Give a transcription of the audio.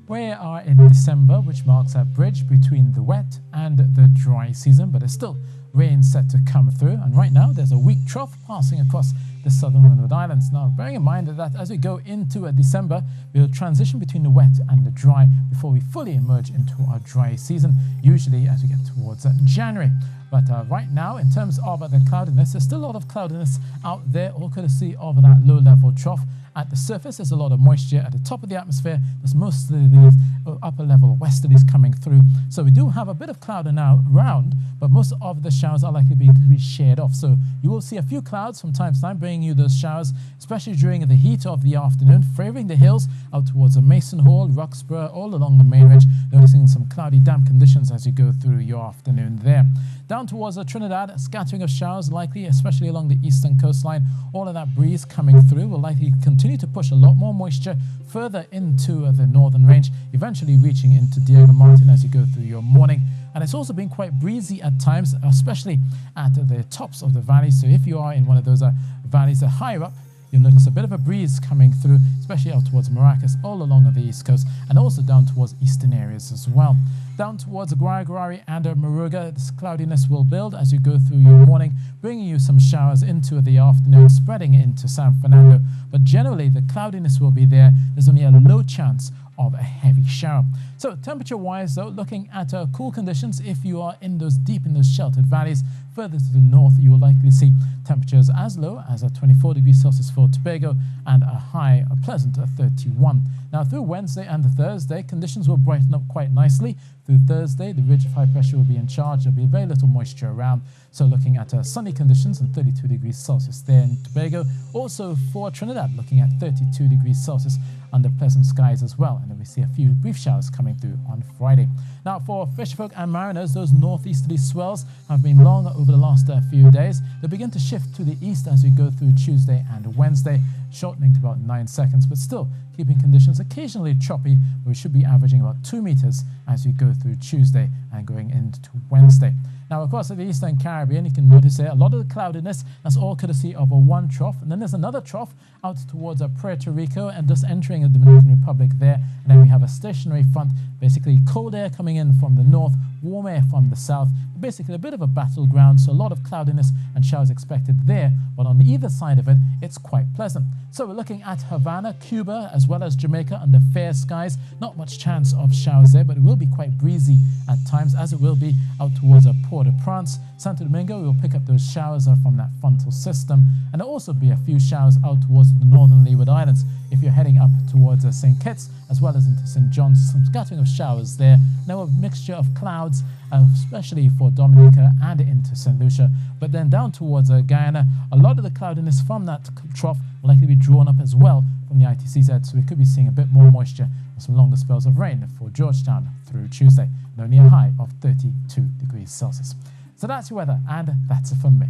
We are in December, which marks that bridge between the wet and the dry season, but there's still rain set to come through. And right now, there's a weak trough passing across the southern Windward Islands. Now, bearing in mind that as we go into December, we'll transition between the wet and the dry before we fully emerge into our dry season, usually as we get towards January. But right now, in terms of the cloudiness, there's still a lot of cloudiness out there, all courtesy of that low-level trough. At the surface, there's a lot of moisture. At the top of the atmosphere, there's mostly these upper-level westerlies coming through. So we do have a bit of cloud now around, but most of the showers are likely to be shared off. So you will see a few clouds from time to time bringing you those showers, especially during the heat of the afternoon, favouring the hills out towards Mason Hall, Roxburgh, all along the main ridge, noticing some cloudy, damp conditions as you go through your afternoon there. Down towards Trinidad, a scattering of showers likely, especially along the eastern coastline. All of that breeze coming through will likely continue to push a lot more moisture further into the northern range, eventually reaching into Diego Martin as you go through your morning. And it's also been quite breezy at times, especially at the tops of the valleys. So if you are in one of those valleys higher up, you'll notice a bit of a breeze coming through, especially out towards Maracas, all along the east coast, and also down towards eastern areas as well. Down towards Guayagurari and Moruga, this cloudiness will build as you go through your morning, bringing you some showers into the afternoon, spreading into San Fernando. But generally, the cloudiness will be there. There's only a low chance of a heavy shower. So temperature-wise, though, looking at cool conditions, if you are in those deep in those sheltered valleys, further to the north, you will likely see temperatures as low as 24 degrees Celsius for Tobago and a high, a pleasant 31. Now, through Wednesday and Thursday, conditions will brighten up quite nicely. Through Thursday, the ridge of high pressure will be in charge. There'll be very little moisture around. So looking at sunny conditions and 32 degrees Celsius there in Tobago. Also for Trinidad, looking at 32 degrees Celsius under pleasant skies as well. And then we see a few brief showers coming through on Friday. Now, for fisherfolk and mariners, those northeasterly swells have been long over the last few days. They begin to shift to the east as we go through Tuesday and Wednesday, shortening to about 9 seconds, but still keeping conditions occasionally choppy, where we should be averaging about 2 meters as we go through Tuesday and going into Wednesday. Now, across the Eastern Caribbean, you can notice here a lot of the cloudiness. That's all courtesy of one trough. And then there's another trough out towards Puerto Rico and just entering the Dominican Republic there. And then we have a stationary front, basically cold air coming in from the north, warm air from the south. Basically a bit of a battleground, so a lot of cloudiness and showers expected there. But on either side of it, it's quite pleasant. So we're looking at Havana, Cuba, as well as Jamaica under fair skies. Not much chance of showers there, but it will be quite breezy at times, as it will be out towards Port-au-Prince. Santo Domingo, we will pick up those showers from that frontal system. And there'll also be a few showers out towards the northern Leeward Islands. If you're heading up towards St. Kitts, as well as into St. John's, some scattering of showers there. Now a mixture of clouds, especially for Dominica and into St. Lucia. But then down towards Guyana, a lot of the cloudiness from that trough will likely be drawn up as well from the ITCZ. So we could be seeing a bit more moisture and some longer spells of rain for Georgetown through Tuesday. And only a high of 32 degrees Celsius. So that's your weather, and that's it from me.